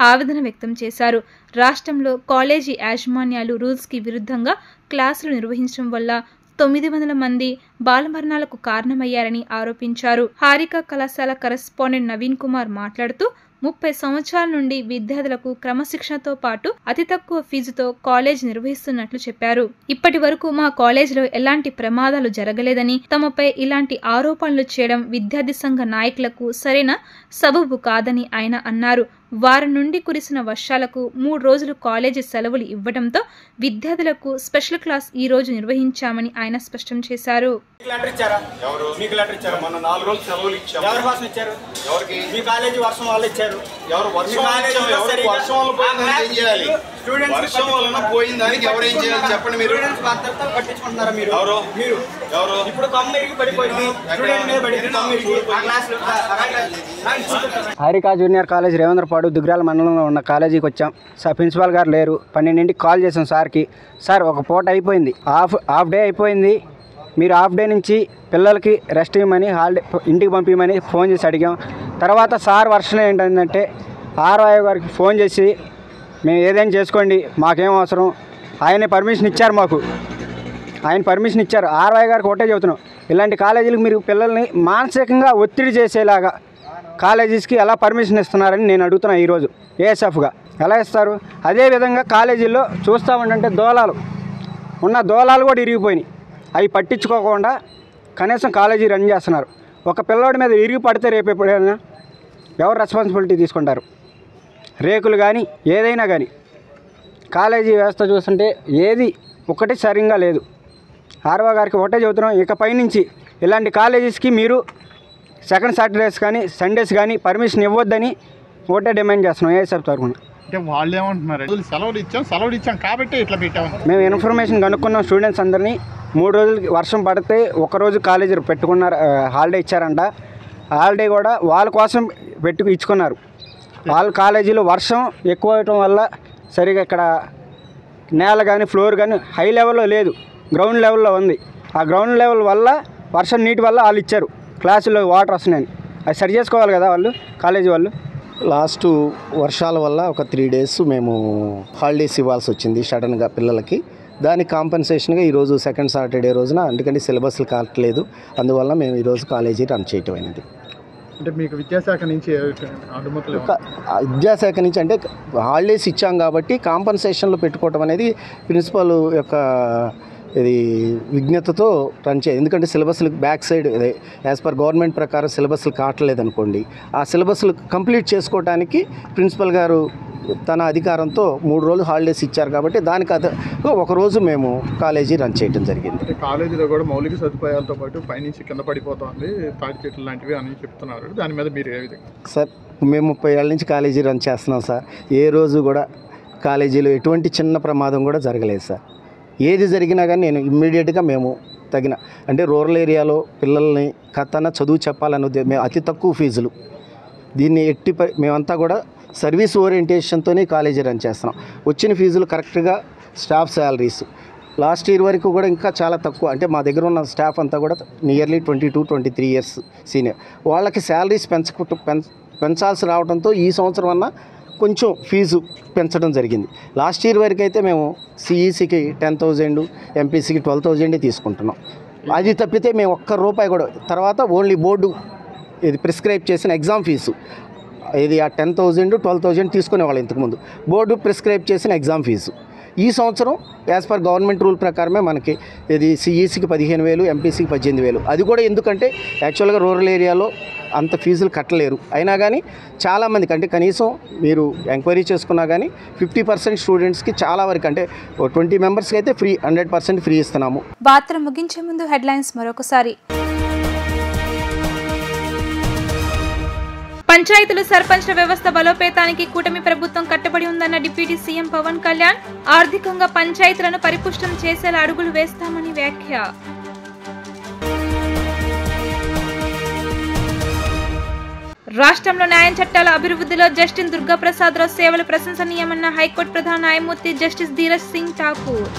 ఆవేదన వ్యక్తం చేశారు. రాష్ట్రంలో కాలేజీ యాజమాన్యాలు రూల్స్కి విరుద్ధంగా క్లాసులు నిర్వహించడం వల్ల 900 మంది బాలమరణాలకు కారణమయ్యారని ఆరోపించారు. హారిక కళాశాల కరెస్పాండెంట్ నవీన్ కుమార్ మాట్లాడుతూ 30 సంవత్సరాల నుండి విద్యార్థులకు క్రమశిక్షణతో పాటు అతి తక్కువ ఫీజుతో కాలేజ్ నిర్వహిస్తున్నట్లు చెప్పారు. ఇప్పటి వరకు మా కాలేజీలో ఎలాంటి ప్రమాదాలు జరగలేదని, తమపై ఇలాంటి ఆరోపణలు చేయడం విద్యార్థి సంఘ నాయకులకు సరైన సబబు కాదని ఆయన అన్నారు. వారం నుండి కురిసిన వర్షాలకు 3 రోజులు కాలేజీ సెలవులు ఇవ్వడంతో విద్యార్థులకు స్పెషల్ క్లాస్ ఈ రోజు నిర్వహించామని ఆయన స్పష్టం చేశారు. హారిక జూనియర్ కాలేజ్ రేవేంద్రపాడు దుగ్రాల మండలంలో ఉన్న కాలేజీకి వచ్చాం. సార్ ప్రిన్సిపాల్ గారు లేరు. 12ంటికి కాల్ చేసాం సార్కి. సార్ ఒక పూట అయిపోయింది, హాఫ్ డే అయిపోయింది, మీరు హాఫ్ డే నుంచి పిల్లలకి రెస్ట్ ఇవ్వమని, హాలిడే ఇంటికి పంపించమని ఫోన్ చేసి అడిగాం. తర్వాత సార్ వర్షన్ ఏంటంటే ఆర్ఐ గారికి ఫోన్ చేసి మేము ఏదైనా చేసుకోండి, మాకేం అవసరం, ఆయనే పర్మిషన్ ఇచ్చారు. ఆయన పర్మిషన్ ఇచ్చారు. ఆర్ఐ గారికి ఒకటే చెబుతున్నాం, ఇలాంటి కాలేజీలకు మీరు పిల్లల్ని మానసికంగా ఒత్తిడి చేసేలాగా కాలేజెస్కి ఎలా పర్మిషన్ ఇస్తున్నారని నేను అడుగుతున్నా ఈరోజు ఏఎస్ఎఫ్గా. ఎలా ఇస్తారు? అదేవిధంగా కాలేజీల్లో చూస్తూ ఉంటే దోలాలు కూడా ఇరిగిపోయినాయి. అవి పట్టించుకోకుండా కనీసం కాలేజీ రన్ చేస్తున్నారు. ఒక పిల్లోడి మీద ఇరిగి పడితే రేపు ఎప్పుడైనా ఎవరు రెస్పాన్సిబిలిటీ తీసుకుంటారు? రేకులు కానీ ఏదైనా కానీ కాలేజీ వ్యవస్థ చూస్తుంటే ఏది ఒకటి సరిగ్గా లేదు. ఆర్వో గారికి ఒకటే చెబుతున్నాం, ఇకపై నుంచి ఇలాంటి కాలేజెస్కి మీరు సెకండ్ సాటర్డేస్ కానీ సండేస్ కానీ పర్మిషన్ ఇవ్వద్దని ఒకటే డిమాండ్ చేస్తున్నాం ఏఎస్ఎఫ్ తరఫున. అంటే వాళ్ళు ఏమంటున్నారు? సెలవులు ఇచ్చాం కాబట్టి ఇట్లా పెట్టాము. మేము ఇన్ఫర్మేషన్ కనుక్కున్నాం. స్టూడెంట్స్ అందరినీ 3 రోజులకి వర్షం పడితే ఒకరోజు కాలేజీ పెట్టుకున్నారు, హాలిడే ఇచ్చారంట. హాలిడే కూడా వాళ్ళ కోసం ఇచ్చుకున్నారు. వాళ్ళ కాలేజీలో వర్షం ఎక్కువ అవటం వల్ల సరిగా ఇక్కడ నేల కానీ ఫ్లోర్ కానీ హై లెవెల్లో లేదు, గ్రౌండ్ లెవెల్లో ఉంది. ఆ గ్రౌండ్ లెవెల్ వల్ల వర్షం నీటి వల్ల వాళ్ళు ఇచ్చారు క్లాసుల్లో వాటర్ వస్తున్నాయని. అది సరి చేసుకోవాలి కదా వాళ్ళు, కాలేజీ వాళ్ళు. లాస్ట్ వర్షాల వల్ల ఒక 3 days మేము హాలిడేస్ ఇవ్వాల్సి వచ్చింది సడన్గా పిల్లలకి. దానికి కాంపెన్సేషన్గా ఈరోజు సెకండ్ సాటర్డే రోజున ఎందుకంటే సిలబస్లు కావట్లేదు, అందువల్ల మేము ఈరోజు కాలేజీ రన్ చేయటం అయింది. అంటే మీకు విద్యాశాఖ నుంచి అనుమతులు? విద్యాశాఖ నుంచి అంటే హాలిడేస్ ఇచ్చాం కాబట్టి కాంపెన్సేషన్లు పెట్టుకోవటం అనేది ప్రిన్సిపల్ యొక్క ఇది విజ్ఞతతో రన్ చేయాలి. ఎందుకంటే సిలబస్లు back side as per government ప్రకారం సిలబస్లు కావట్లేదు అనుకోండి, ఆ సిలబస్లు కంప్లీట్ చేసుకోవడానికి ప్రిన్సిపల్ గారు తన అధికారంతో 3 రోజులు హాలిడేస్ ఇచ్చారు కాబట్టి దానికి ఒకరోజు మేము కాలేజీ రన్ చేయడం జరిగింది. కాలేజీలో కూడా మౌలిక సదుపాయాలతో పాటు పైనుంచి కింద పడిపోతుంది తాటి చెట్లు లాంటివి అని చెప్తున్నారు. దాని మీద మీరు ఏ విధంగా? సార్ మేము 30 ఏళ్ళ నుంచి కాలేజీ రన్ చేస్తున్నాం సార్. ఏ రోజు కూడా కాలేజీలో ఎటువంటి చిన్న ప్రమాదం కూడా జరగలేదు సార్. ఏది జరిగినా కానీ నేను ఇమ్మీడియట్గా మేము తగిన అంటే రూరల్ ఏరియాలో పిల్లల్ని కథన చదువు చెప్పాలనే మేము అతి తక్కువ ఫీజులు దీన్ని మేమంతా కూడా సర్వీస్ ఓరియంటేషన్తోనే కాలేజీ రన్ చేస్తున్నాం. వచ్చిన ఫీజులు కరెక్ట్గా స్టాఫ్ శాలరీస్ లాస్ట్ ఇయర్ వరకు కూడా ఇంకా చాలా తక్కువ. అంటే మా దగ్గర ఉన్న స్టాఫ్ అంతా కూడా నియర్లీ 22-23 years సీనియర్. వాళ్ళకి శాలరీస్ పెంచాల్సి రావడంతో ఈ సంవత్సరం అన్నా కొంచెం ఫీజు పెంచడం జరిగింది. లాస్ట్ ఇయర్ వరకు అయితే మేము సిఈసికి 10,000, ఎంపీసీకి 12,000 తీసుకుంటున్నాం. అది తప్పితే మేము ₹1 కూడా తర్వాత ఓన్లీ బోర్డు ఇది ప్రిస్క్రైబ్ చేసిన ఎగ్జామ్ ఫీజు ఇది ఆ 10,000, 12,000 తీసుకునేవాళ్ళు ఇంతకుముందు. బోర్డు ప్రిస్క్రైబ్ చేసిన ఎగ్జామ్ ఫీజు ఈ సంవత్సరం యాజ్ పర్ గవర్నమెంట్ రూల్ ప్రకారమే మనకి ఇది సిఈసికి 15,000, ఎంపీసీకి 18,000. అది కూడా ఎందుకంటే యాక్చువల్గా రూరల్ ఏరియాలో అంత ఫీజులు కట్టలేరు. అయినా కానీ చాలామందికి అంటే కనీసం మీరు ఎంక్వైరీ చేసుకున్నా కానీ 50% స్టూడెంట్స్కి చాలా వరకు అంటే 20 మెంబర్స్కి అయితే 100% ఫ్రీ ఇస్తున్నాము. వార్తలు ముగించే ముందు హెడ్లైన్స్ మరొకసారి. పంచాయతీలు సర్పంచ్ల వ్యవస్థ బలోపేతానికి కూటమి ప్రభుత్వం కట్టుబడి ఉందన్న డిప్యూటీ సీఎం పవన్ కళ్యాణ్. ఆర్థికంగా పంచాయతీలను పరిపుష్టం చేసేలా అడుగులు వేస్తామని వ్యాఖ్య. రాష్ట్రంలో న్యాయ చట్టాల అభివృద్ధిలో జస్టిస్ దుర్గాప్రసాద్ రావు సేవలు ప్రశంసనీయమన్న హైకోర్టు ప్రధాన న్యాయమూర్తి జస్టిస్ ధీరజ్ సింగ్ ఠాకూర్.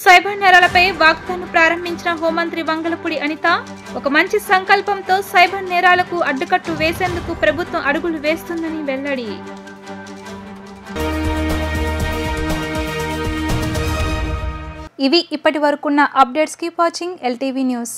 సైబర్ నేరాలపై వాగ్దానం ప్రారంభించిన హోంమంత్రి వంగలపూడి అనిత. ఒక మంచి సంకల్పంతో సైబర్ నేరాలకు అడ్డుకట్టు వేసేందుకు ప్రభుత్వం అడుగులు వేస్తుందని వెల్లడి. ఇవి ఇప్పటి వరకున్న updates. Keep watching LTV news.